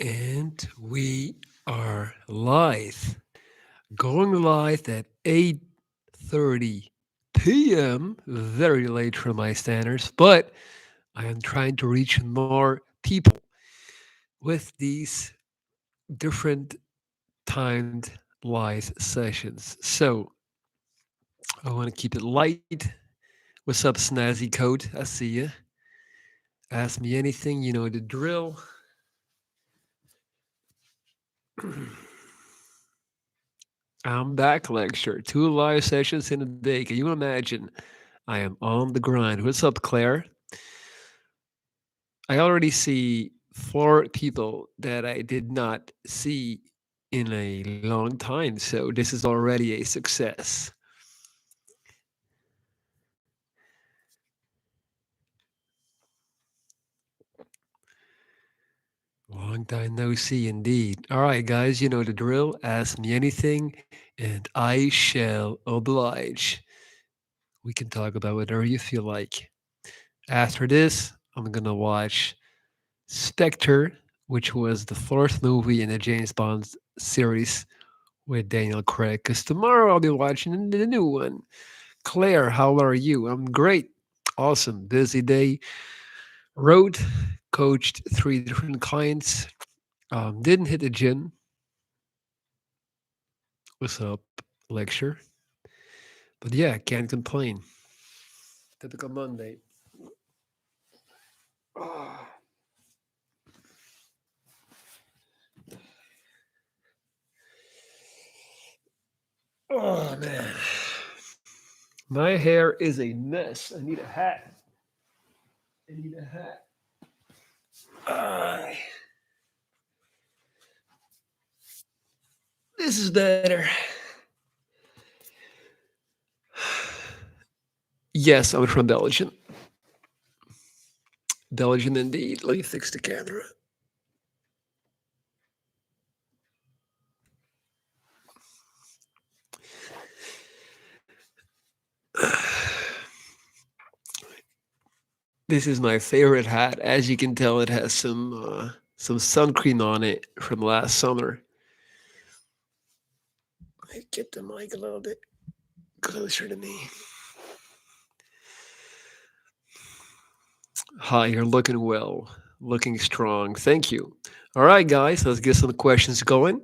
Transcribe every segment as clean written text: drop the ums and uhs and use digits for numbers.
And we are live. Going live at 8:30 p.m. Very late for my standards, but I am trying to reach more people with these different timed live sessions. So I want to keep it light. What's up, Snazzy Coat? I see you. Ask me anything, you know the drill. I'm back, lecture. Two live sessions in a day. Can you imagine? I am on the grind. What's up, Claire? I already see four people that I did not see in a long time. So this is already a success. Long time no see, indeed. All right, guys, you know the drill. Ask me anything, and I shall oblige. We can talk about whatever you feel like. After this, I'm gonna watch Spectre, which was the fourth movie in the James Bond series with Daniel Craig. Because tomorrow I'll be watching the new one. Claire, how are you? I'm great. Awesome. Busy day. Wrote, coached three different clients. Didn't hit the gym. What's up, lecture? But yeah, can't complain. Typical Monday. Oh, oh man. My hair is a mess. I need a hat. I need a hat. Ah, this is better. Yes, I'm from Belgium. Belgian indeed. Let me fix the camera. This is my favorite hat. As you can tell, it has some sun cream on it from last summer. I get the mic a little bit closer to me. Hi, you're looking well, looking strong. Thank you. All right, guys, let's get some questions going.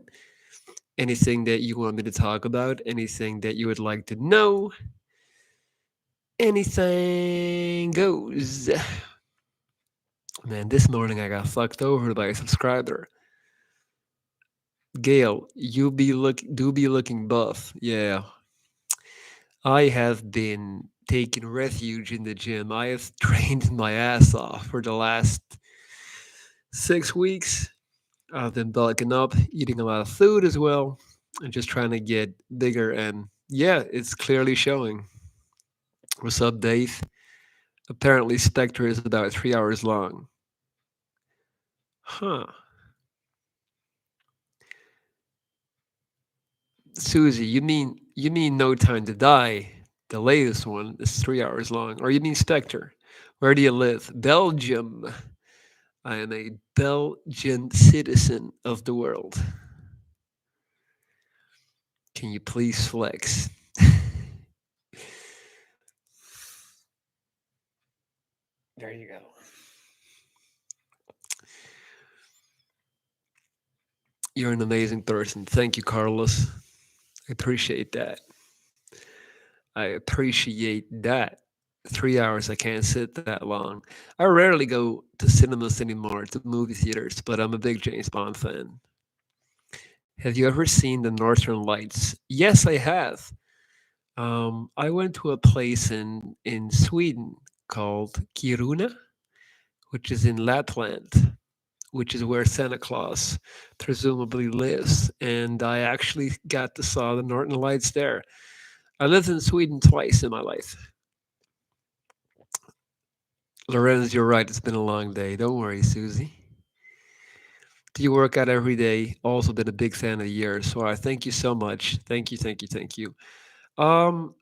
Anything that you want me to talk about? Anything that you would like to know? Anything goes. Man, this morning I got fucked over by a subscriber. Gail, you do be looking buff. Yeah, I have been taking refuge in the gym. I have trained my ass off for the last 6 weeks. I've been bulking up, eating a lot of food as well, and just trying to get bigger. And yeah, it's clearly showing. What's up, Dave? Apparently, Spectre is about 3 hours long. Huh. Susie, you mean No Time to Die? The latest one is 3 hours long. Or you mean Spectre? Where do you live? Belgium. I am a Belgian citizen of the world. Can you please flex? There you go. You're an amazing person. Thank you, Carlos. I appreciate that. I appreciate that. 3 hours, I can't sit that long. I rarely go to cinemas anymore, to movie theaters, but I'm a big James Bond fan. Have you ever seen the Northern Lights? Yes, I have. I went to a place in Sweden called Kiruna, which is in Lapland, which is where Santa Claus presumably lives. And I actually got to saw the Northern Lights there. I lived in Sweden twice in my life. Lorenz, you're right. It's been a long day. Don't worry, Susie. Do you work out every day? Also been a big fan of yours. So I thank you so much. Thank you, thank you, thank you. Um,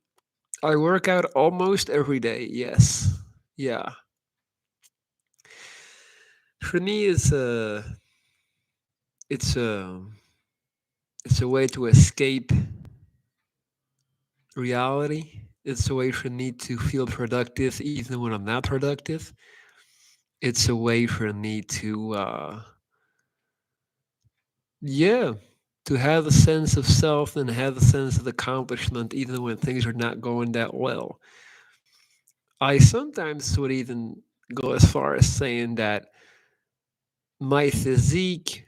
I work out almost every day. Yes. Yeah. For me, it's it's a it's a way to escape reality. It's a way for me to feel productive even when I'm not productive. It's a way for me to yeah, to have a sense of self and have a sense of accomplishment even when things are not going that well. I sometimes would even go as far as saying that my physique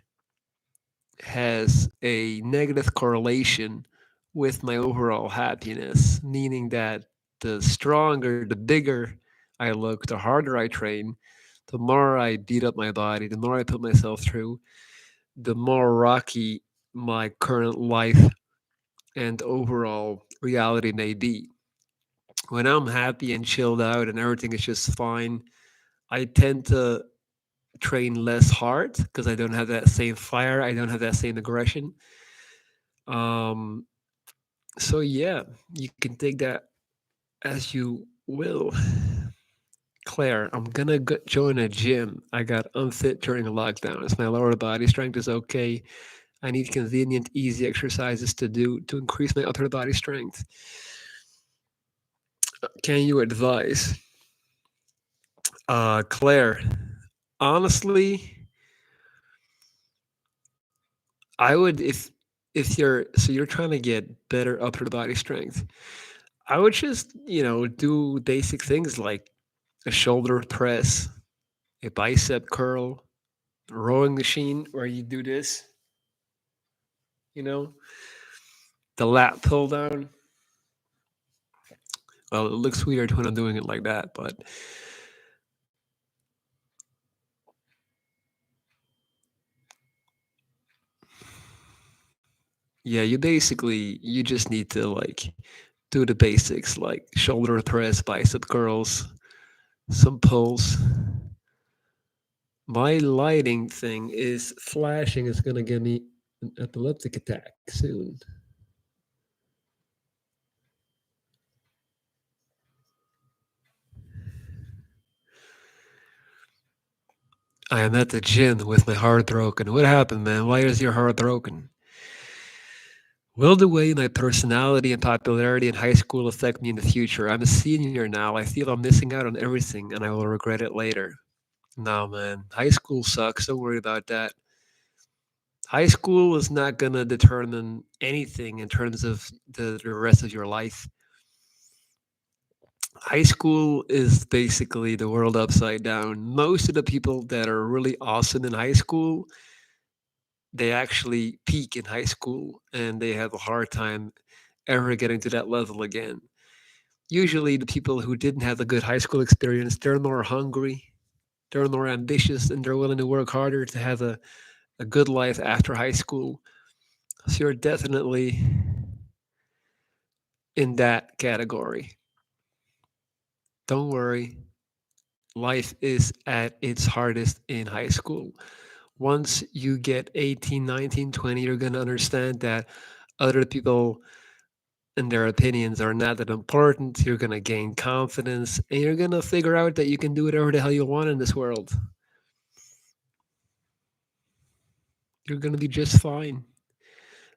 has a negative correlation with my overall happiness, meaning that the stronger, the bigger I look, the harder I train, the more I beat up my body, the more I put myself through, the more rocky my current life and overall reality may be. When I'm happy and chilled out and everything is just fine, I tend to train less hard because I don't have that same fire, I don't have that same aggression. Um, so yeah, you can take that as you will. Claire, I'm gonna join a gym. I got unfit during a lockdown. As my lower body strength is okay, I need convenient, easy exercises to do to increase my upper body strength. Can you advise? Claire, honestly, I would if you're trying to get better upper body strength, I would just, do basic things like a shoulder press, a bicep curl, a rowing machine where you do this, you know, the lat pull down. Well, it looks weird when I'm doing it like that, but yeah, you just need to like do the basics like shoulder press, bicep curls, some pulls. My lighting thing is flashing. Is gonna give me an epileptic attack soon. I am at the gym with my heart broken. What happened, man? Why is your heart broken? Will the way my personality and popularity in high school affect me in the future? I'm a senior now. I feel I'm missing out on everything and I will regret it later. No, man. High school sucks. Don't worry about that. High school is not going to determine anything in terms of the rest of your life. High school is basically the world upside down. Most of the people that are really awesome in high school, they actually peak in high school and they have a hard time ever getting to that level again. Usually, the people who didn't have a good high school experience, they're more hungry, they're more ambitious, and they're willing to work harder to have a good life after high school. So you're definitely in that category. Don't worry, life is at its hardest in high school. Once you get 18, 19, 20, you're going to understand that other people and their opinions are not that important. You're going to gain confidence and you're going to figure out that you can do whatever the hell you want in this world. You're going to be just fine.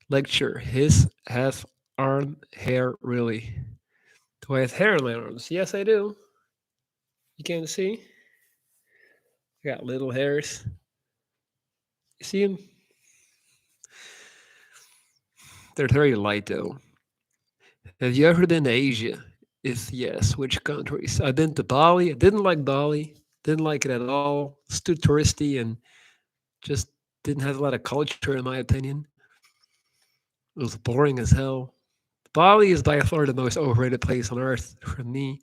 Lecture. His have arm hair really. Do I have hair on my arms? Yes, I do. You can't see? I got little hairs. You see them? They're very light though. Have you ever been to Asia? If yes, which countries? I've been to Bali. I didn't like Bali. Didn't like it at all. It's too touristy and just didn't have a lot of culture, in my opinion. It was boring as hell. Bali is by far the most overrated place on earth for me.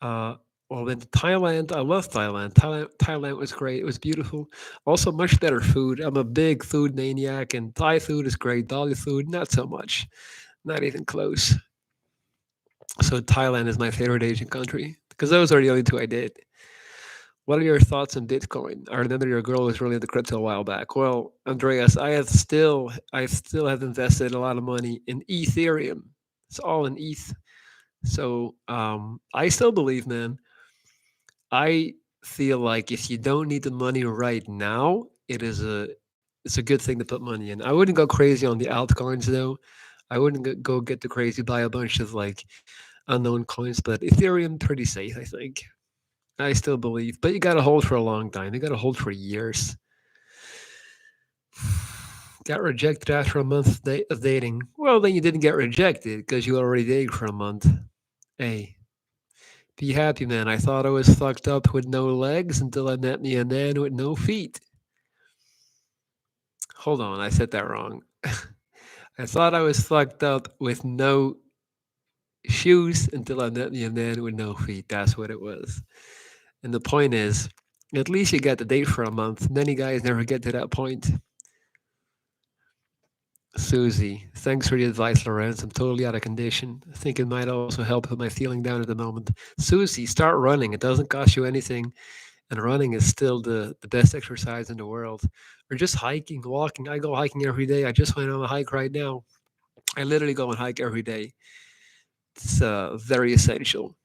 Uh, well, then Thailand, I love Thailand. Thailand was great. It was beautiful. Also, much better food. I'm a big food maniac, and Thai food is great. Bali food, not so much. Not even close. So Thailand is my favorite Asian country because those are the only two I did. What are your thoughts on Bitcoin? I remember your girl was really into crypto a while back. Well, Andreas, I still have invested a lot of money in Ethereum. It's all in ETH. So I still believe, man. I feel like if you don't need the money right now, it is a It's a good thing to put money in. I wouldn't go crazy on the altcoins though. I wouldn't go get the crazy buy a bunch of like unknown coins, but Ethereum pretty safe, I think. I still believe, but you got to hold for a long time. You got to hold for years. Got rejected after a month of dating. Well, then you didn't get rejected because you already dated for a month. Hey, be happy, man. I thought I was fucked up with no legs until I met me a man with no feet. Hold on, I said that wrong. I thought I was fucked up with no shoes until I met me a man with no feet. That's what it was. And the point is, at least you got the date for a month. Many guys never get to that point. Susie, thanks for the advice, Lorenz. I'm totally out of condition. I think it might also help with my feeling down at the moment. Susie, start running. It doesn't cost you anything, and running is still the best exercise in the world. Or just hiking, walking. I go hiking every day. I just went on a hike right now. I literally go and hike every day. It's very essential.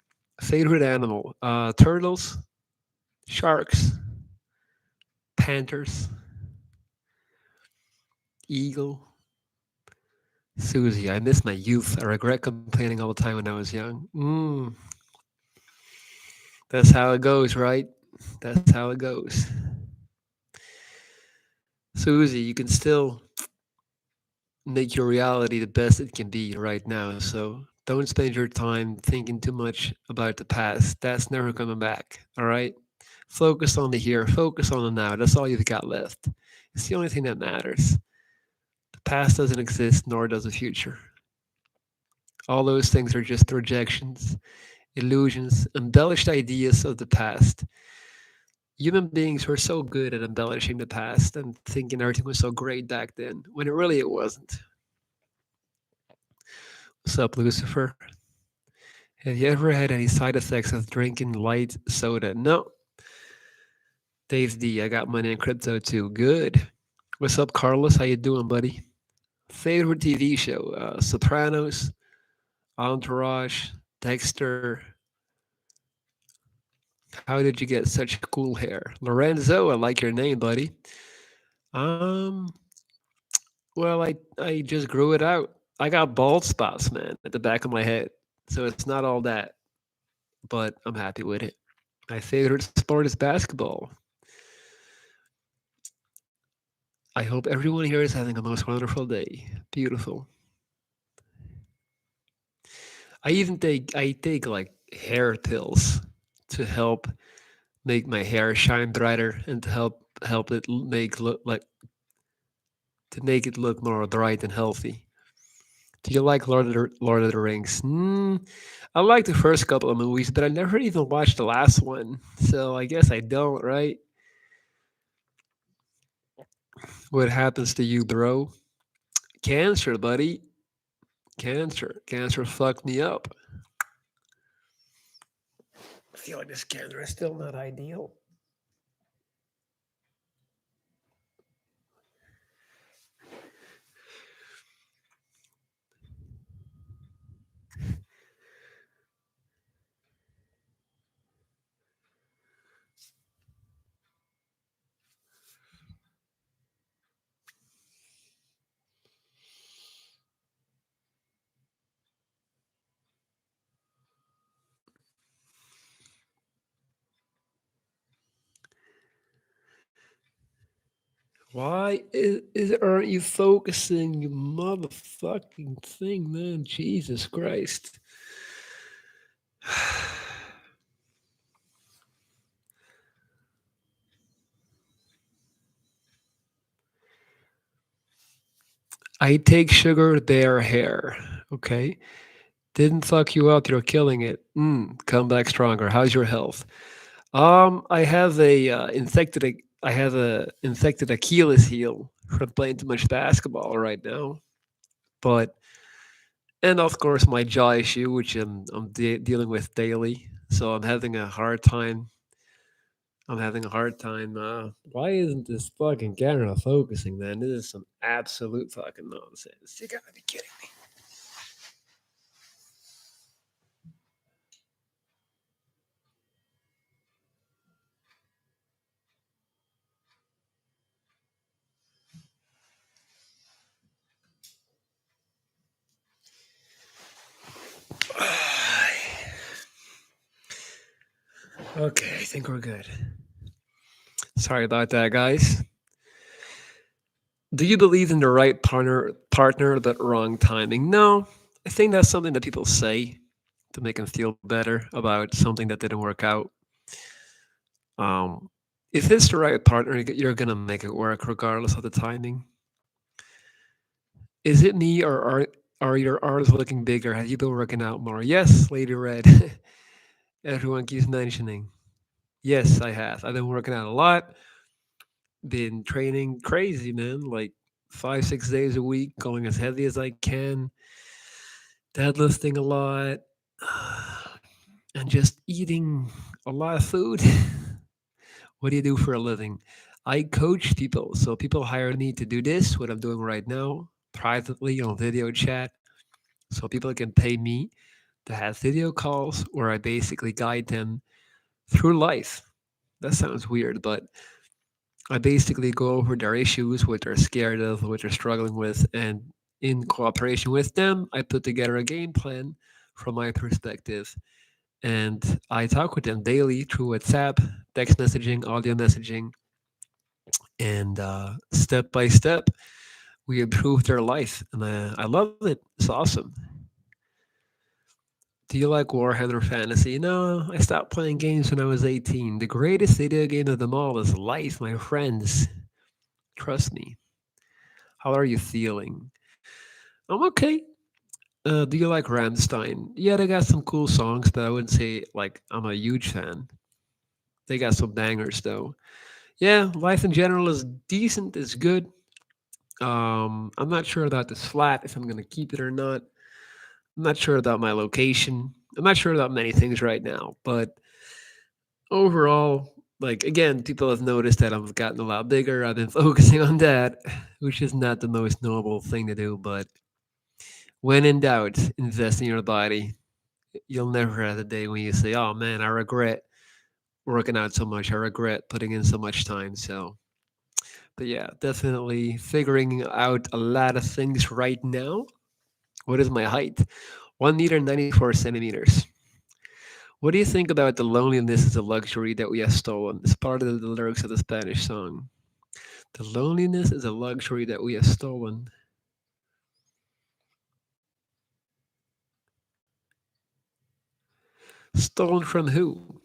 Favorite animal? Turtles, sharks, panthers, eagle. Susie, I miss my youth. I regret complaining all the time when I was young. That's how it goes, right? That's how it goes. Susie, you can still make your reality the best it can be right now. So don't spend your time thinking too much about the past. That's never coming back. All right? Focus on the here, focus on the now. That's all you've got left. It's the only thing that matters. The past doesn't exist, nor does the future. All those things are just projections, illusions, embellished ideas of the past. Human beings were so good at embellishing the past and thinking everything was so great back then, when really it wasn't. What's up, Lucifer? Have you ever had any side effects of drinking light soda? No. Dave D, I got money in crypto too. Good. What's up, Carlos? How you doing, buddy? Favorite TV show? Sopranos, Entourage, Dexter. How did you get such cool hair? Lorenzo, I like your name, buddy. Um, well, I just grew it out. I got bald spots, man, at the back of my head. So it's not all that, but I'm happy with it. My favorite sport is basketball. I hope everyone here is having a most wonderful day. Beautiful. I take like hair pills to help make my hair shine brighter and to help it make it look more bright and healthy. Do you like Lord of the Rings? I like the first couple of movies, but I never even watched the last one. So I guess I don't, right? What happens to you, bro? Cancer, buddy. Cancer. Cancer fucked me up. I feel like this cancer is still not ideal. Why aren't you focusing, you motherfucking thing, man? Jesus Christ. I take sugar, their hair. Okay. Didn't fuck you up. You're killing it. Come back stronger. How's your health? I have I have a infected Achilles heel from playing too much basketball right now. But and of course my jaw issue, which I'm dealing with daily. So I'm having a hard time. Why isn't this fucking camera focusing, man? This is some absolute fucking nonsense. You gotta be kidding me. Okay, I think we're good. Sorry about that, guys. Do you believe in the right partner but wrong timing? No. I think that's something that people say to make them feel better about something that didn't work out. Um, if it's the right partner, you're gonna make it work regardless of the timing. Is it me or are your arms looking bigger? Have you been working out more? Yes, Lady Red. Everyone keeps mentioning. Yes, I have. I've been working out a lot. Been training crazy, man. Like 5, 6 days a week, going as heavy as I can, deadlifting a lot, and just eating a lot of food. What do you do for a living? I coach people. So people hire me to do this, what I'm doing right now, privately on video chat. So people can pay me to have video calls where I basically guide them through life. That sounds weird, but I basically go over their issues, what they're scared of, what they're struggling with, and in cooperation with them, I put together a game plan from my perspective. And I talk with them daily through WhatsApp, text messaging, audio messaging, and step by step, we improve their life. And I love it. It's awesome. Do you like Warhammer Fantasy? No, I stopped playing games when I was 18. The greatest video game of them all is life, my friends. Trust me. How are you feeling? I'm okay. Do you like Rammstein? Yeah, they got some cool songs, but I wouldn't say like I'm a huge fan. They got some bangers though. Yeah, life in general is decent. It's good. I'm not sure about this flat if I'm gonna keep it or not. I'm not sure about my location. I'm not sure about many things right now, but overall, like again, people have noticed that I've gotten a lot bigger. I've been focusing on that, which is not the most noble thing to do. But when in doubt, invest in your body. You'll never have a day when you say, "Oh man, I regret working out so much. I regret putting in so much time." So, but yeah, definitely figuring out a lot of things right now. What is my height? 1 meter 94 centimeters. What do you think about the loneliness is a luxury that we have stolen? It's part of the lyrics of the Spanish song. The loneliness is a luxury that we have stolen. Stolen from who?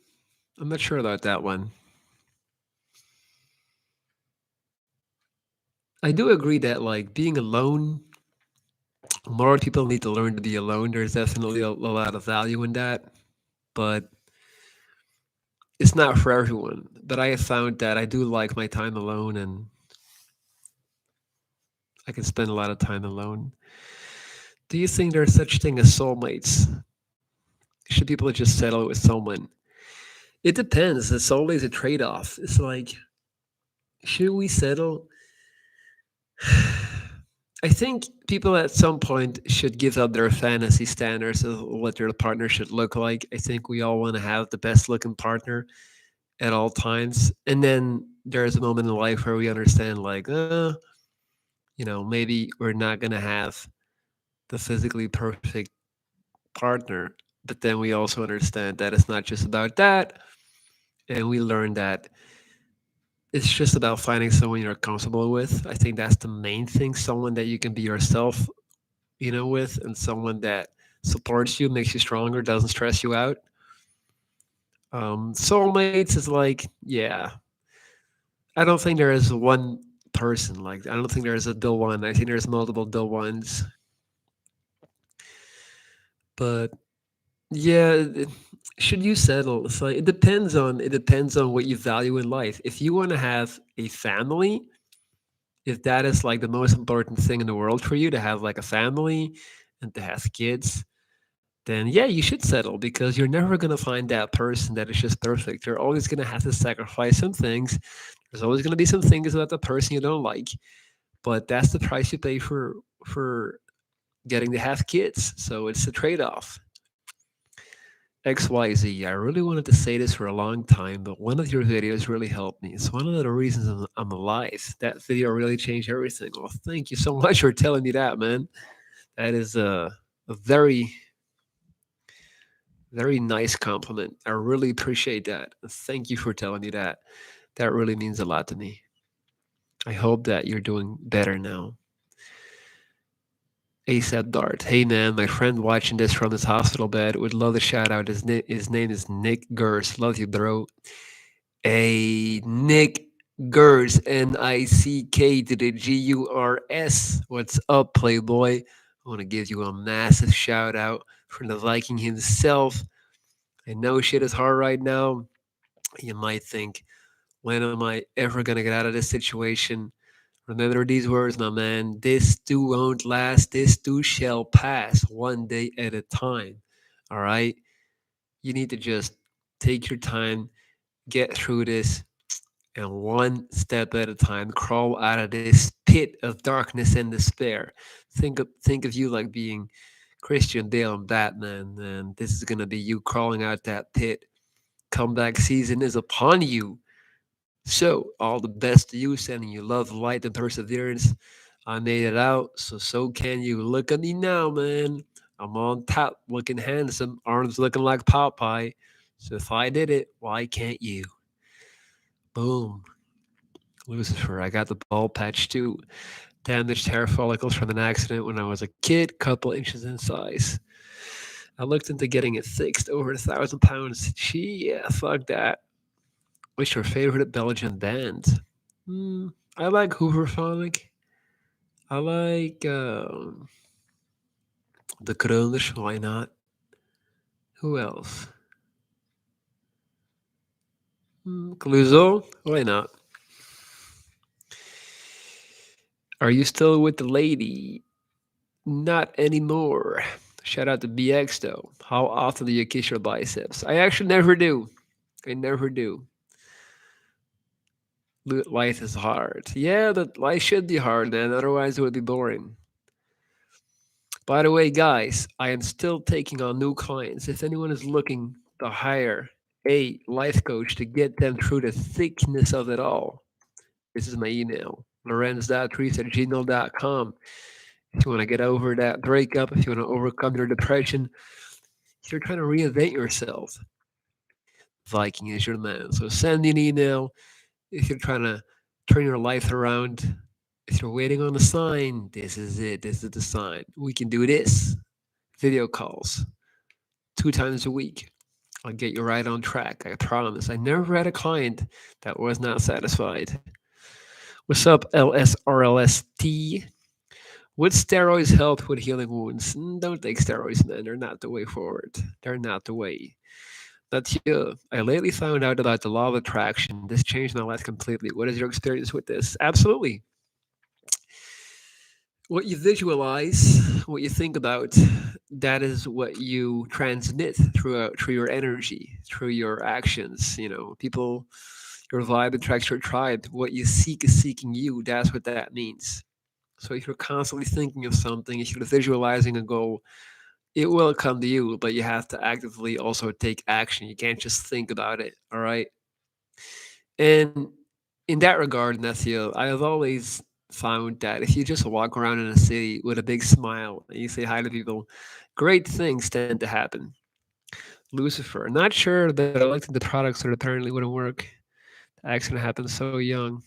I'm not sure about that one. I do agree that like being alone, more people need to learn to be alone. There's definitely a lot of value in that, but it's not for everyone. But I have found that I do like my time alone, and I can spend a lot of time alone. Do you think there's such thing as soulmates? Should people just settle with someone? It depends. It's always a trade-off. It's like, should we settle? I think people at some point should give up their fantasy standards of what their partner should look like. I think we all want to have the best looking partner at all times. And then there's a moment in life where we understand, like, maybe we're not going to have the physically perfect partner. But then we also understand that it's not just about that. And we learn that it's just about finding someone you're comfortable with. I think that's the main thing. Someone that you can be yourself, with, and someone that supports you, makes you stronger, doesn't stress you out. Soulmates is like, yeah, I don't think there is one person. Like, I don't think there's a dull one. I think there's multiple dull ones. But yeah, should you settle? It's like it depends on what you value in life. If you want to have a family, if that is like the most important thing in the world for you to have like a family and to have kids, then yeah, you should settle because you're never going to find that person that is just perfect. You're always going to have to sacrifice some things. There's always going to be some things about the person you don't like, but that's the price you pay for getting to have kids. So it's a trade-off. XYZ. I really wanted to say this for a long time, but one of your videos really helped me. It's one of the reasons I'm alive. That video really changed everything. Well, thank you so much for telling me that, man. That is a very Very nice compliment. I really appreciate that. Thank you for telling me that. That really means a lot to me. I hope that you're doing better now. ASAP Dart. Hey man, my friend watching this from his hospital bed would love to shout out. His name is Nick Gers. Love you, bro. Hey, Nick Gers. Nick to the Gurs. What's up, Playboy? I want to give you a massive shout out from the Viking himself. I know shit is hard right now. You might think, when am I ever going to get out of this situation? Remember these words, my man. This too won't last. This too shall pass one day at a time. All right? You need to just take your time, get through this, and one step at a time, crawl out of this pit of darkness and despair. Think of you like being Christian Bale and Batman, and this is gonna be you crawling out that pit. Comeback season is upon you. So, all the best to you, sending you love, light, and perseverance. I made it out, so can you. Look at me now, man. I'm on top, looking handsome, arms looking like Popeye. So, if I did it, why can't you? Boom. Lucifer, I got the bald patch too. Damaged hair follicles from an accident when I was a kid, couple inches in size. I looked into getting it fixed, over 1,000 pounds. Gee, yeah, fuck that. What's your favorite Belgian band? I like Hooverphonic. I like the Kroners. Why not? Who else? Clouseau. Why not? Are you still with the lady? Not anymore. Shout out to BX though. How often do you kiss your biceps? I actually never do. I never do. Life is hard. Yeah, that life should be hard, man. Otherwise, it would be boring. By the way, guys, I am still taking on new clients. If anyone is looking to hire a life coach to get them through the thickness of it all, this is my email, lorenz.trees@gmail.com. If you want to get over that breakup, if you want to overcome your depression, if you're trying to reinvent yourself, Viking is your man. So send me an email if you're trying to turn your life around. If you're waiting on a sign, this is it. This is the sign. We can do this. Video calls 2 times a week. I'll get you right on track. I promise. I never had a client that was not satisfied. What's up, LSRLST? Would steroids help with healing wounds? Don't take steroids, man. They're not the way forward. They're not the way. That's you. I lately found out about the law of attraction. This changed my life completely. What is your experience with this? Absolutely. What you visualize, what you think about, that is what you transmit through your energy, through your actions. You know, people, your vibe attracts your tribe. What you seek is seeking you. That's what that means. So if you're constantly thinking of something, if you're visualizing a goal, it will come to you, but you have to actively also take action. You can't just think about it. All right. And in that regard, Matthew, I have always found that if you just walk around in a city with a big smile and you say hi to people, great things tend to happen. Lucifer, not sure that I looked into products that apparently wouldn't work. The accident happened so young.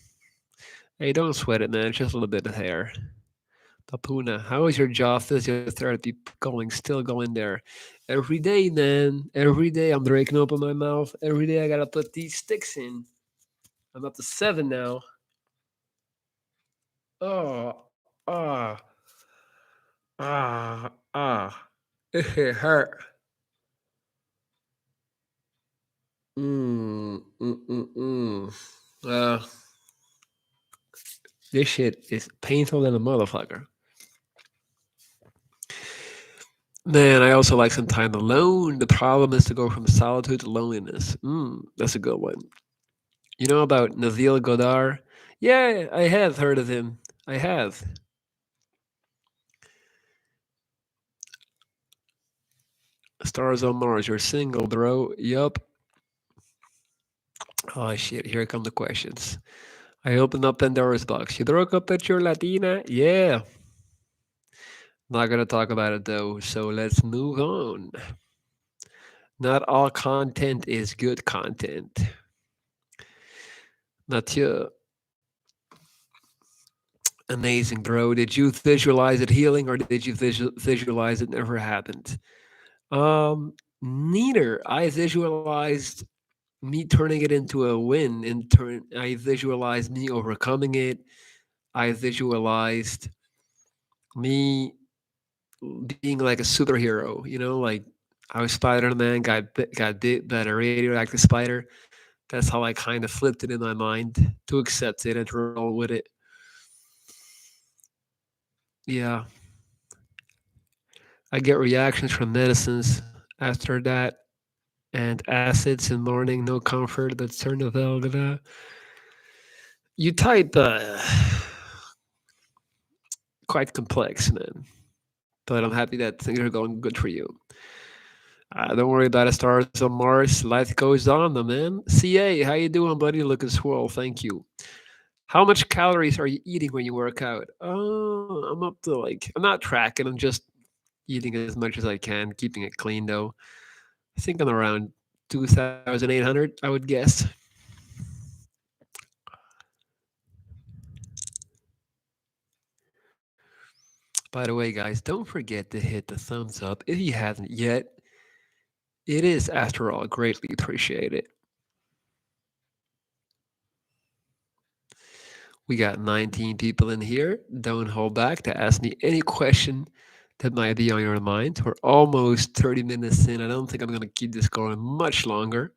Hey, don't sweat it, man. It's just a little bit of hair. Papuna, how is your jaw physiotherapy going? Still going there? Every day, man. Every day I'm breaking open my mouth. Every day I gotta put these sticks in. I'm up to 7 now. Oh, ah, ah. It hurt. Mm. Uh, this shit is painful than a motherfucker. Man, I also like some time alone. The problem is to go from solitude to loneliness. That's a good one. You know about Nabil Godard? Yeah, I have heard of him. I have. Stars on Mars. You're single, bro. Yup. Oh shit. Here come the questions. I opened up Pandora's box. You broke up with your Latina? Yeah. Not gonna talk about it though. So let's move on. Not all content is good content. Mathieu, amazing, bro. Did you visualize it healing or did you visualize it never happened? Neither. I visualized me turning it into a win. In turn, I visualized me overcoming it. I visualized me being like a superhero. Like I was Spider Man, got bit by a radioactive spider. That's how I kind of flipped it in my mind to accept it and to roll with it. Yeah, I get reactions from medicines after that, and acids in morning, no comfort. That's turn of Velgada. You type quite complex, man. But I'm happy that things are going good for you. Don't worry about the stars on Mars. Life goes on, though, man. CA, how you doing, buddy? Looking swole. Thank you. How much calories are you eating when you work out? I'm up to like I'm not tracking. I'm just eating as much as I can, keeping it clean though. I think I'm around 2,800. I would guess. By the way, guys, don't forget to hit the thumbs up if you haven't yet. It is, after all, greatly appreciated. We got 19 people in here. Don't hold back to ask me any question that might be on your mind. We're almost 30 minutes in. I don't think I'm going to keep this going much longer.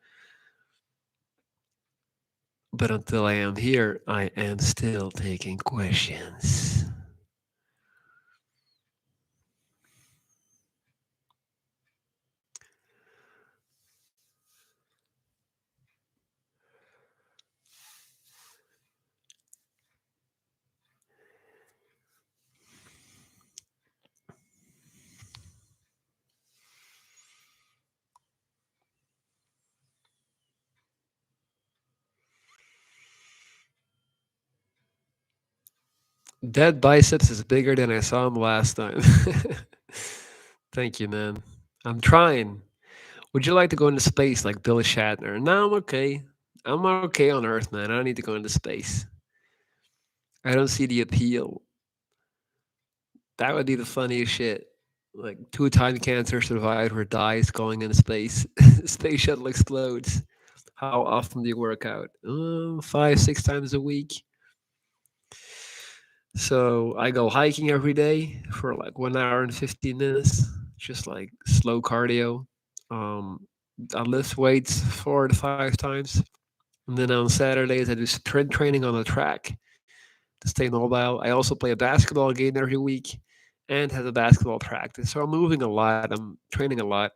But until I am here, I am still taking questions. That biceps is bigger than I saw him last time. Thank you, man. I'm trying. Would you like to go into space like Bill Shatner? No, I'm okay. I'm okay on Earth, man. I don't need to go into space. I don't see the appeal. That would be the funniest shit. Like two-time cancer survivor dies going into space. Space shuttle explodes. How often do you work out? 5, 6 times a week. So I go hiking every day for like 1 hour and 15 minutes, just like slow cardio. Um, I lift weights 4 to 5 times, and then on Saturdays I do strength training on the track to stay mobile. I also play a basketball game every week and have a basketball practice. So I'm moving a lot. I'm training a lot.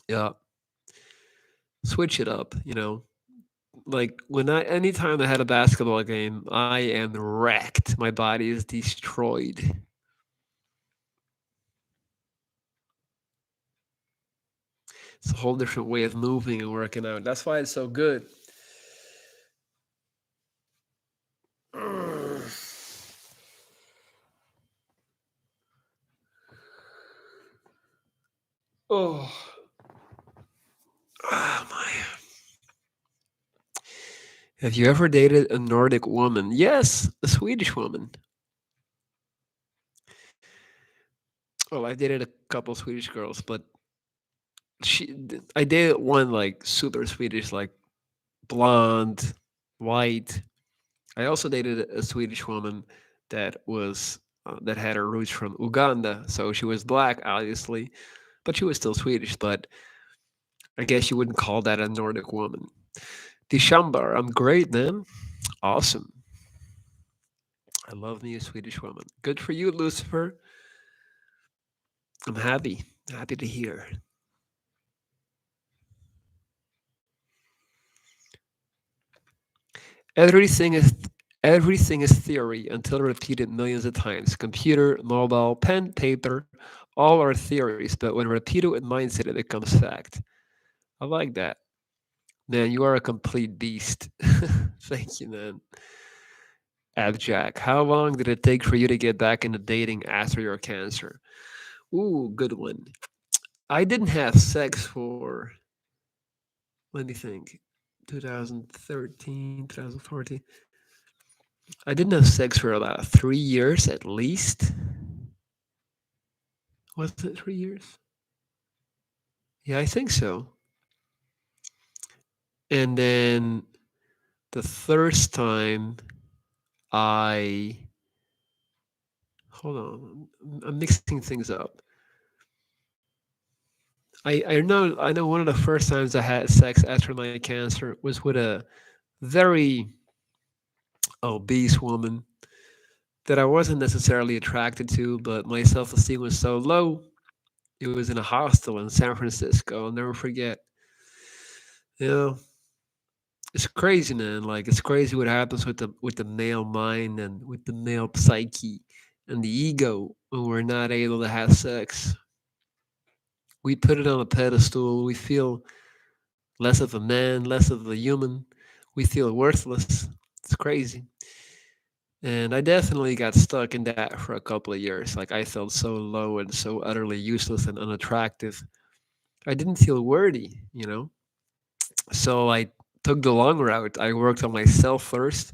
Yeah, switch it up. Like anytime I had a basketball game, I am wrecked. My body is destroyed. It's a whole different way of moving and working out. That's why it's so good. Oh, oh my. Have you ever dated a Nordic woman? Yes, a Swedish woman. Well, I dated a couple Swedish girls, but I dated one like super Swedish, like blonde, white. I also dated a Swedish woman that had her roots from Uganda, so she was black, obviously, but she was still Swedish. But I guess you wouldn't call that a Nordic woman. Dishambar, I'm great, man. Awesome. I love me a Swedish woman. Good for you, Lucifer. I'm happy. Happy to hear. Everything is everything is theory until repeated millions of times. Computer, mobile, pen, paper, all are theories, but when repeated with mindset, it becomes fact. I like that. Man, you are a complete beast. Thank you, man. Abjack, how long did it take for you to get back into dating after your cancer? Ooh, good one. I didn't have sex for, let me think, 2013, 2014. I didn't have sex for about 3 years at least. Was it 3 years? Yeah, I think so. And then the first time I, hold on, I'm mixing things up. I know one of the first times I had sex after my cancer was with a very obese woman that I wasn't necessarily attracted to, but my self esteem was so low. It was in a hostel in San Francisco. I'll never forget. You know, it's crazy, man. Like it's crazy what happens with the male mind and with the male psyche and the ego when we're not able to have sex. We put it on a pedestal. We feel less of a man, less of a human. We feel worthless. It's crazy. And I definitely got stuck in that for a couple of years. Like I felt so low and so utterly useless and unattractive. I didn't feel worthy. So I took the long route. I worked on myself first.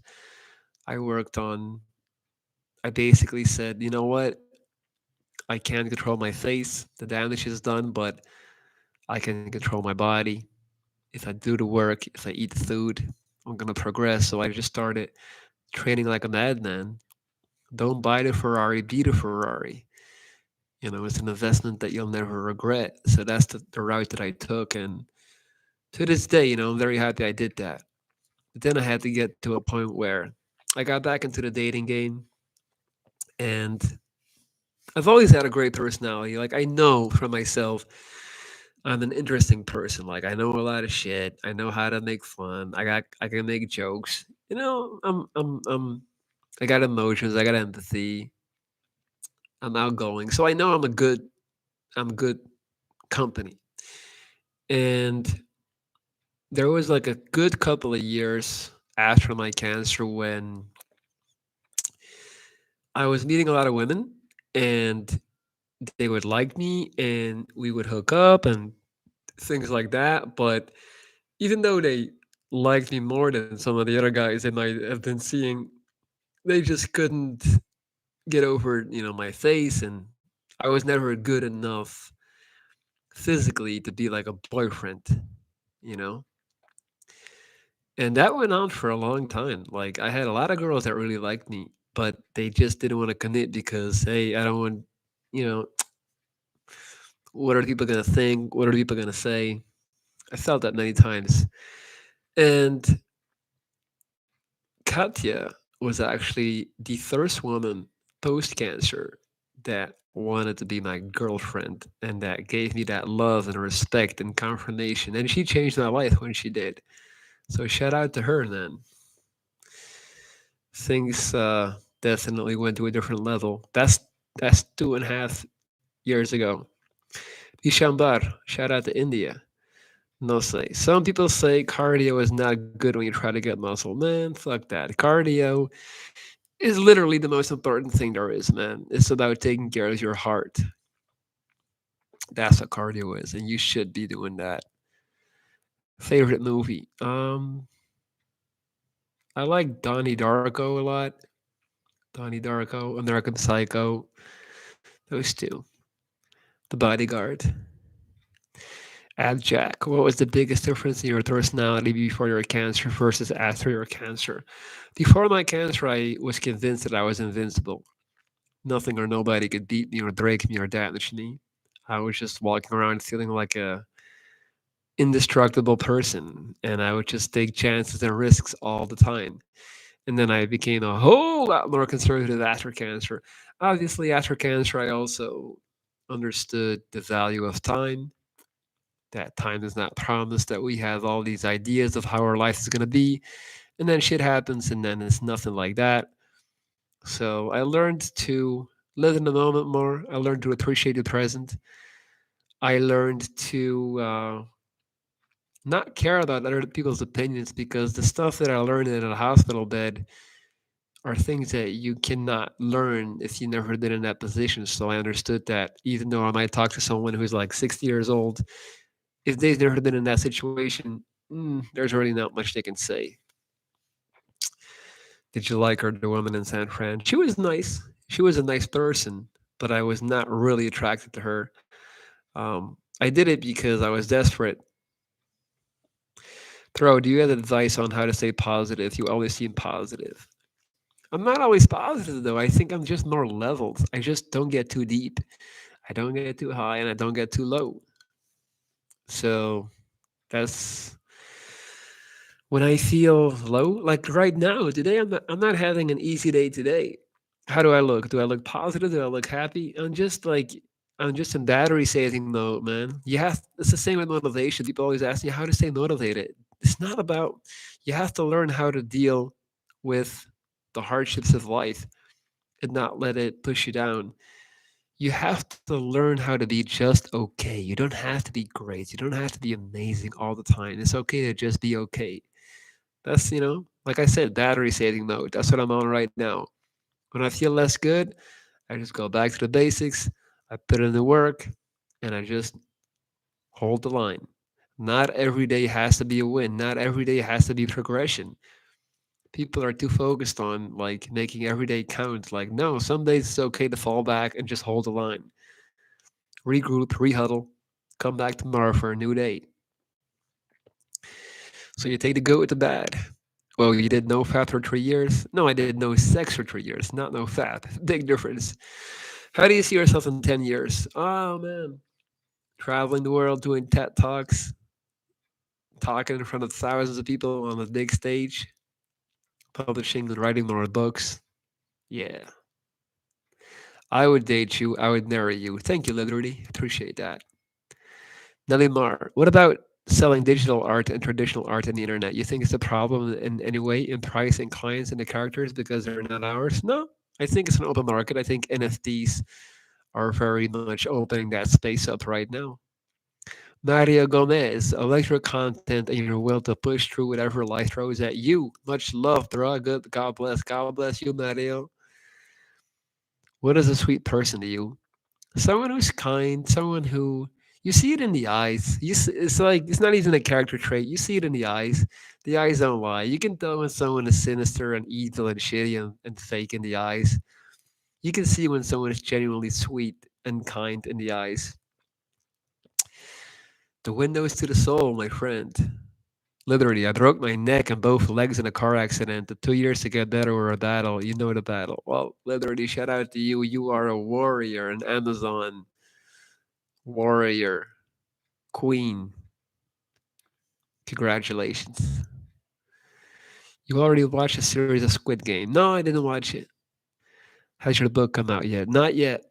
I worked on, I basically said, you know what? I can't control my face. The damage is done, but I can control my body. If I do the work, if I eat the food, I'm going to progress. So I just started training like a madman. Don't buy the Ferrari, be the Ferrari. It's an investment that you'll never regret. So that's the route that I took. And to this day, I'm very happy I did that. But then I had to get to a point where I got back into the dating game. And I've always had a great personality. Like, I know for myself, I'm an interesting person. Like, I know a lot of shit. I know how to make fun. I can make jokes. I got emotions. I got empathy. I'm outgoing. So I know I'm good company. And there was like a good couple of years after my cancer when I was meeting a lot of women and they would like me and we would hook up and things like that. But even though they liked me more than some of the other guys they might have been seeing, they just couldn't get over, my face. And I was never good enough physically to be like a boyfriend, you know? And that went on for a long time. Like I had a lot of girls that really liked me, but they just didn't want to commit because hey, I don't want, you know, what are people gonna think? What are people gonna say? I felt that many times. And Katya was actually the first woman post cancer that wanted to be my girlfriend and that gave me that love and respect and confirmation. And she changed my life when she did. So shout out to her, then. Things definitely went to a different level. That's 2.5 years ago. Ishambar, shout out to India. No say. Some people say cardio is not good when you try to get muscle. Man, fuck that. Cardio is literally the most important thing there is, man. It's about taking care of your heart. That's what cardio is, and you should be doing that. Favorite movie? I like Donnie Darko a lot. Donnie Darko, American Psycho. Those two. The Bodyguard. Ask Jack, what was the biggest difference in your personality before your cancer versus after your cancer? Before my cancer, I was convinced that I was invincible. Nothing or nobody could beat me or break me or damage me. I was just walking around feeling like a indestructible person, and I would just take chances and risks all the time. And then I became a whole lot more conservative after cancer. Obviously, after cancer, I also understood the value of time, that time is not promised, that we have all these ideas of how our life is going to be, and then shit happens, and then it's nothing like that. So I learned to live in the moment more. I learned to appreciate the present. I learned to not care about other people's opinions because the stuff that I learned in a hospital bed are things that you cannot learn if you never been in that position. So I understood that even though I might talk to someone who's like 60 years old, if they've never been in that situation, there's really not much they can say. Did you like her, the woman in San Fran? She was nice. She was a nice person, but I was not really attracted to her. I did it because I was desperate. Throw, do you have advice on how to stay positive? You always seem positive. I'm not always positive though. I think I'm just more leveled. I just don't get too deep. I don't get too high and I don't get too low. So that's when I feel low. Like right now, today I'm not having an easy day today. How do I look? Do I look positive? Do I look happy? I'm just in battery saving mode, man. It's the same with motivation. People always ask me how to stay motivated. It's not about you have to learn how to deal with the hardships of life and not let it push you down. You have to learn how to be just okay. You don't have to be great. You don't have to be amazing all the time. It's okay to just be okay. That's, like I said, battery saving mode. That's what I'm on right now. When I feel less good, I just go back to the basics. I put in the work and I just hold the line. Not every day has to be a win. Not every day has to be progression. People are too focused on like making every day count. Like, no, some days it's okay to fall back and just hold the line. Regroup, rehuddle, come back tomorrow for a new day. So you take the good with the bad. Well, you did no fap for 3 years? No, I did no sex for 3 years, not no fap. Big difference. How do you see yourself in 10 years? Oh, man. Traveling the world, doing TED Talks, talking in front of thousands of people on a big stage, publishing and writing more books. Yeah. I would date you. I would marry you. Thank you, Liberty. Appreciate that. Nelly Mar, what about selling digital art and traditional art on the internet? You think it's a problem in any way in pricing clients and the characters because they're not ours? No, I think it's an open market. I think NFTs are very much opening that space up right now. Mario Gomez, electro content and your will to push through whatever life throws at you. Much love, bro. Good. God bless. God bless you, Mario. What is a sweet person to you? Someone who's kind, someone who you see it in the eyes. It's like it's not even a character trait. You see it in the eyes. The eyes don't lie. You can tell when someone is sinister and evil and shitty and fake in the eyes. You can see when someone is genuinely sweet and kind in the eyes. The windows to the soul, my friend. Literally, I broke my neck and both legs in a car accident. The 2 years to get better were a battle. You know the battle. Well, literally, shout out to you. You are a warrior, an Amazon warrior, queen. Congratulations. You already watched a series of Squid Game. No, I didn't watch it. Has your book come out yet? Not yet.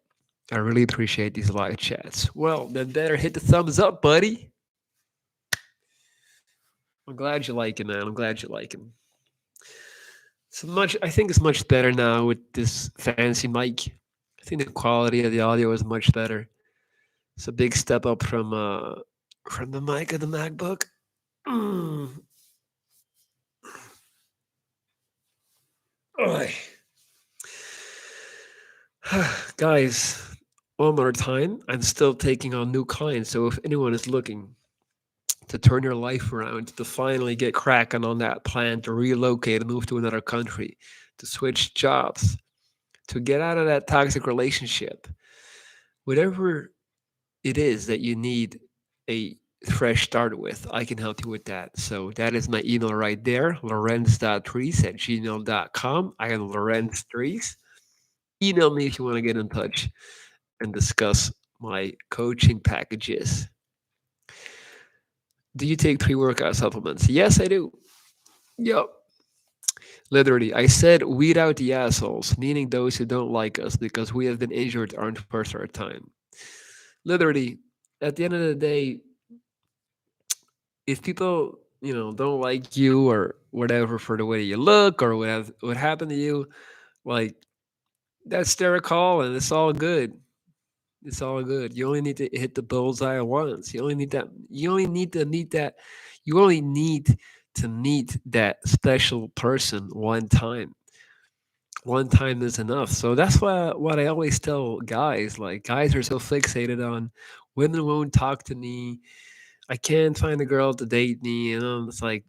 I really appreciate these live chats. Well, then better hit the thumbs up, buddy. I'm glad you like it, man. I'm glad you like it. I think it's much better now with this fancy mic. I think the quality of the audio is much better. It's a big step up from the mic of the MacBook. Mm. Oy. Guys, one more time. I'm still taking on new clients. So if anyone is looking to turn your life around, to finally get cracking on that plan to relocate and move to another country, to switch jobs, to get out of that toxic relationship, whatever it is that you need a fresh start with, I can help you with that. So that is my email right there, lorenz.trees@gmail.com. I am Lorenz Trees. Email me if you want to get in touch and discuss my coaching packages. Do you take pre-workout supplements? Yes, I do. Yep. Literally, I said weed out the assholes, meaning those who don't like us because we have been injured aren't first our time. Literally, at the end of the day, if people, don't like you or whatever for the way you look or what happened to you, like that's their call and it's all good. It's all good. You only need to hit the bullseye once. You only need that. You only need to meet that. You only need to meet that special person one time. One time is enough. So that's what I always tell guys. Like guys are so fixated on women won't talk to me. I can't find a girl to date me. It's like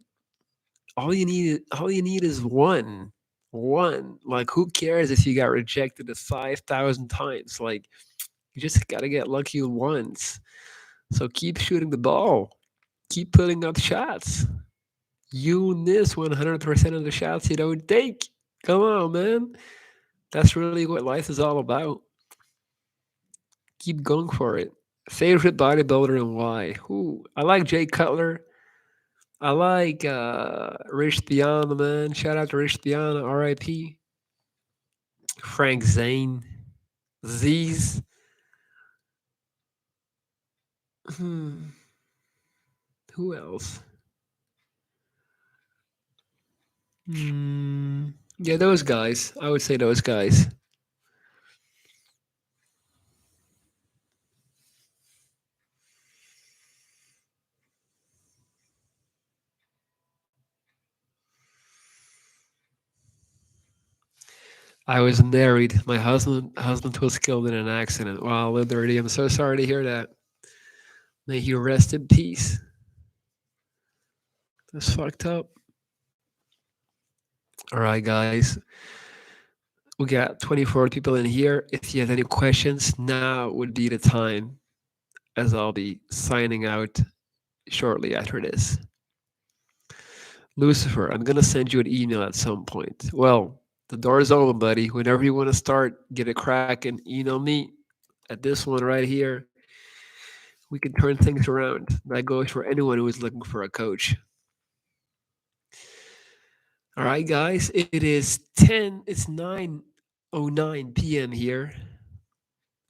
all you need is one. One. Like who cares if you got rejected 5,000 times? Like you just gotta get lucky once. So keep shooting the ball. Keep putting up shots. You miss 100% of the shots you don't take. Come on, man. That's really what life is all about. Keep going for it. Favorite bodybuilder and why? Who? I like Jay Cutler. I like Rich Piana, man. Shout out to Rich Piana, R.I.P. Frank Zane, Z's. Hmm. Who else? Yeah, those guys. I would say those guys. I was married. My husband was killed in an accident. Wow, literally, I'm so sorry to hear that. May he rest in peace. That's fucked up. All right, guys. We got 24 people in here. If you have any questions, now would be the time, as I'll be signing out shortly after this. Lucifer, I'm gonna send you an email at some point. Well, the door is open, buddy. Whenever you want to start, get it cracking. Email me at this one right here. We can turn things around. That goes for anyone who is looking for a coach. All right, guys. It is 10. It's 9:09 p.m. here,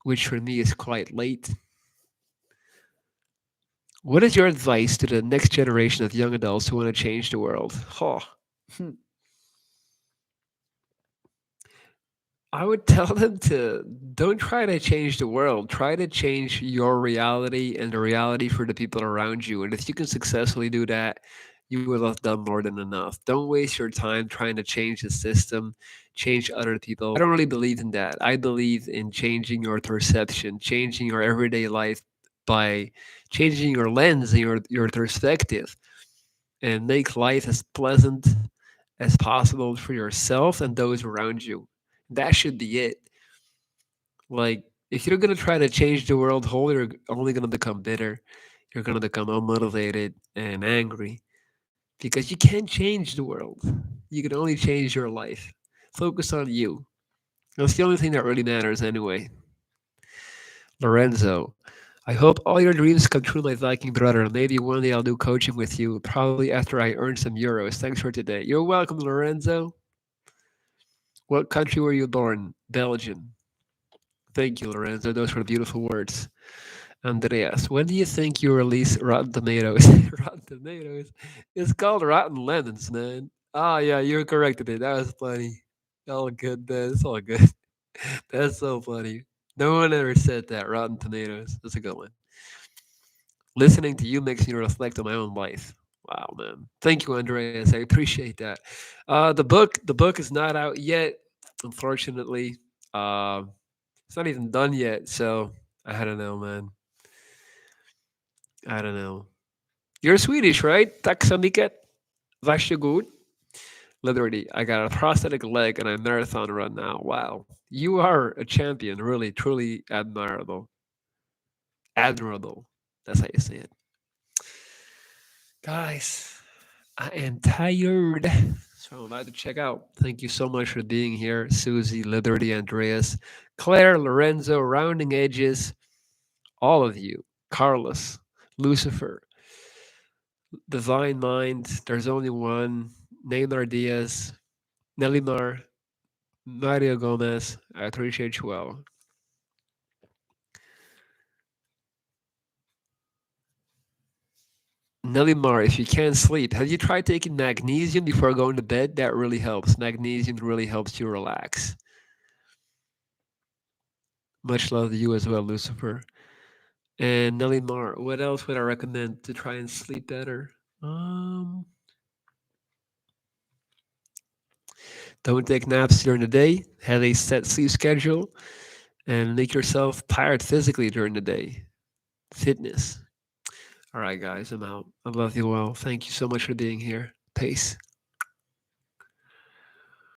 which for me is quite late. What is your advice to the next generation of young adults who want to change the world? Oh, I would tell them to don't try to change the world. Try to change your reality and the reality for the people around you. And if you can successfully do that, you will have done more than enough. Don't waste your time trying to change the system, change other people. I don't really believe in that. I believe in changing your perception, changing your everyday life by changing your lens and your perspective and make life as pleasant as possible for yourself and those around you. That should be it. Like, if you're going to try to change the world whole, you're only going to become bitter. You're going to become unmotivated and angry because you can't change the world. You can only change your life. Focus on you. That's the only thing that really matters, anyway. Lorenzo, I hope all your dreams come true, my Viking brother. Maybe one day I'll do coaching with you, probably after I earn some euros. Thanks for today. You're welcome, Lorenzo. What country were you born? Belgium. Thank you, Lorenzo. Those were beautiful words. Andreas, when do you think you release Rotten Tomatoes? Rotten Tomatoes? It's called Rotten Lemons, man. Ah, yeah, you're corrected it. That was funny. All good, man. It's all good. That's so funny. No one ever said that. Rotten Tomatoes. That's a good one. Listening to you makes me reflect on my own life. Wow, man. Thank you, Andreas. I appreciate that. The book is not out yet, unfortunately. Uh, it's not even done yet, so I don't know, man. I don't know. You're Swedish, right? Tack så mycket. Varsågod. Literally, I got a prosthetic leg and I marathon run now. Wow. You are a champion. Really, truly admirable. Admirable. That's how you say it. Guys, I am tired. So I'm about to check out. Thank you so much for being here. Susie, Liberty, Andreas, Claire, Lorenzo, Rounding Edges, all of you. Carlos, Lucifer, Divine Mind, There's Only One, Naylar Diaz, Nelimar, Mario Gomez. I appreciate you all. Nelimar, if you can't sleep, have you tried taking magnesium before going to bed? That really helps. Magnesium really helps you relax. Much love to you as well, Lucifer. And Nelimar, what else would I recommend to try and sleep better? Um, Don't take naps during the day. Have a set sleep schedule and make yourself tired physically during the day. Fitness. All right, guys, I'm out. I love you all. Thank you so much for being here. Peace.